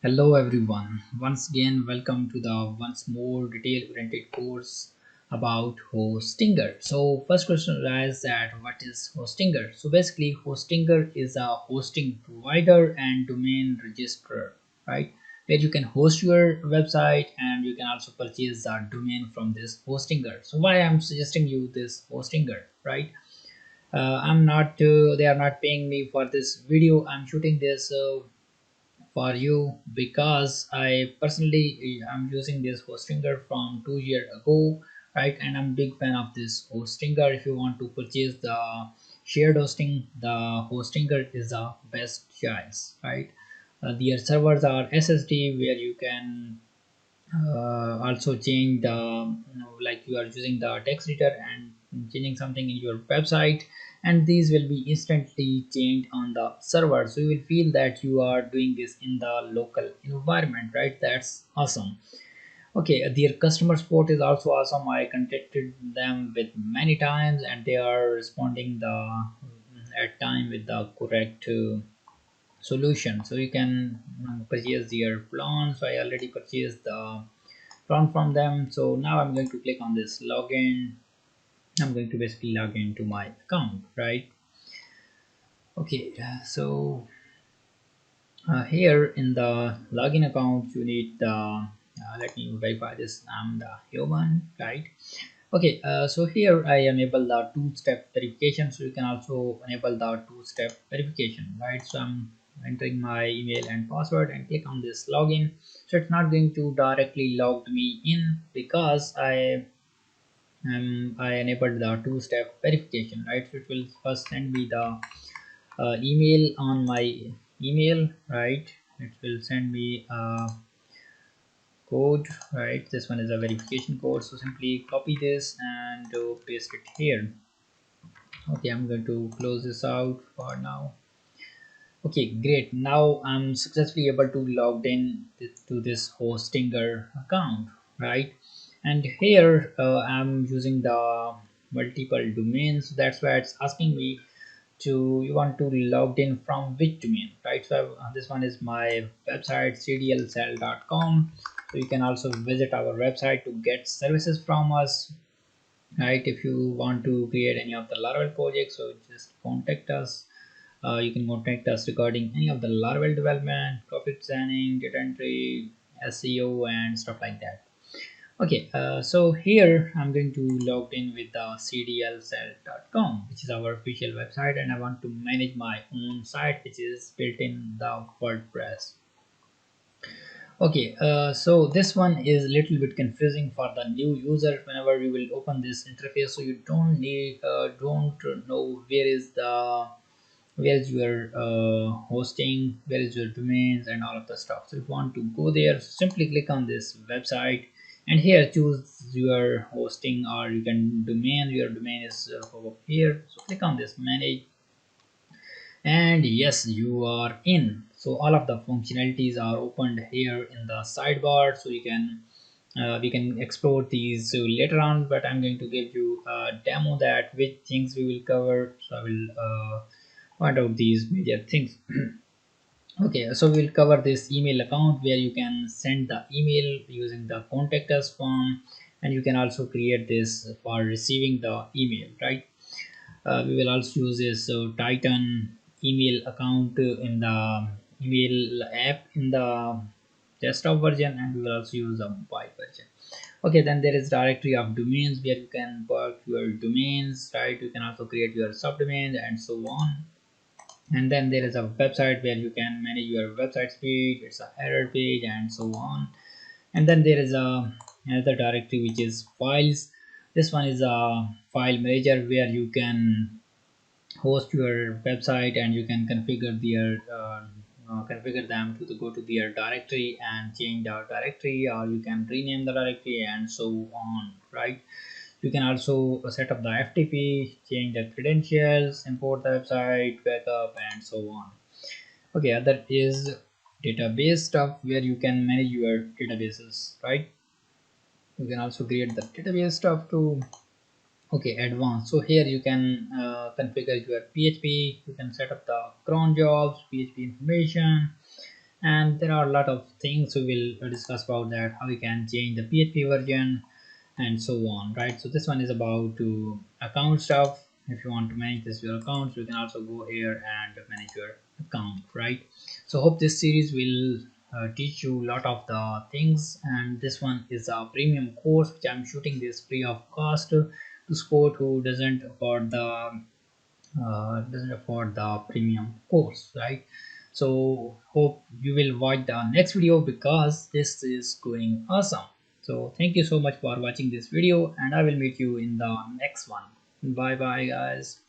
Hello everyone. Once again, welcome to the once more detail-oriented course about Hostinger. So first question arises that what is Hostinger? So basically, Hostinger is a hosting provider and domain registrar, right? Where you can host your website and you can also purchase the domain from this Hostinger. So why I'm suggesting you this Hostinger, right? I'm not. They are not paying me for this video. I'm shooting this. For you because I personally am using this Hostinger from 2 years ago, right? And I'm big fan of this Hostinger. If you want to purchase the shared hosting, the Hostinger is the best choice, right? Their servers are SSD where you can also change the like you are using the text editor and changing something in your website, and these will be instantly changed on the server, so you will feel that you are doing this in the local environment, right? That's awesome. Okay, their customer support is also awesome. I contacted them with many times and they are responding the at time with the correct solution. So you can purchase their plan. So I already purchased the from them. So now I'm going to click on this login. I'm going to basically log into my account, right? Okay, here in the login account you need the let me verify this. I'm the human, right? Okay, so here I enable the two-step verification, so you can also enable the two-step verification, right? So I'm entering my email and password and click on this login. So it's not going to directly log me in because I enabled the two-step verification, right? So it will first send me the email on my email, right? It will send me a code, right? This one is a verification code, so simply copy this and paste it here. Okay, I'm going to close this out for now. Okay, great. Now I'm successfully able to log in to this Hostinger account, right? And here I'm using the multiple domains. That's why it's asking me to you want to log in from which domain, right? So this one is my website cdlcell.com. So you can also visit our website to get services from us, right? If you want to create any of the laravel projects, so just contact us. You can contact us regarding any of the laravel development, profit planning, data entry, SEO and stuff like that. Okay, so here I'm going to log in with the cdlcell.com, which is our official website, and I want to manage my own site which is built in the WordPress. Okay, so this one is a little bit confusing for the new user whenever we will open this interface. So you don't know where is your hosting, where is your domains, and all of the stuff. So if you want to go there, simply click on this website, and here choose your hosting, or you can domain. Your domain is over here. So click on this manage, and yes, you are in. So all of the functionalities are opened here in the sidebar, so you can we can explore these later on, but I'm going to give you a demo that which things we will cover. So I will point out these major things. Okay, so we'll cover this email account where you can send the email using the contact us form, and you can also create this for receiving the email, right? We will also use this Titan email account in the email app in the desktop version, and we will also use the mobile version. Okay, then there is directory of domains where you can put your domains, right? You can also create your subdomains and so on. And then there is a website where you can manage your website speed, it's a error page and so on. And then there is a another directory which is files. This one is a file manager where you can host your website and you can configure them to go to their directory and change the directory, or you can rename the directory and so on, right? You can also set up the FTP, change the credentials, import the website, backup, and so on. Okay, other is database stuff where you can manage your databases, right? You can also create the database stuff too. Okay, advanced. So here you can configure your PHP. You can set up the cron jobs, PHP information, and there are a lot of things we will discuss about that, how you can change the PHP version and so on, right? So this one is about to account stuff. If you want to manage this your accounts, you can also go here and manage your account, right? So hope this series will teach you a lot of the things, and this one is a premium course which I'm shooting this free of cost to support who doesn't afford the premium course, right? So hope you will watch the next video because this is going awesome. So thank you so much for watching this video, and I will meet you in the next one. Bye bye guys.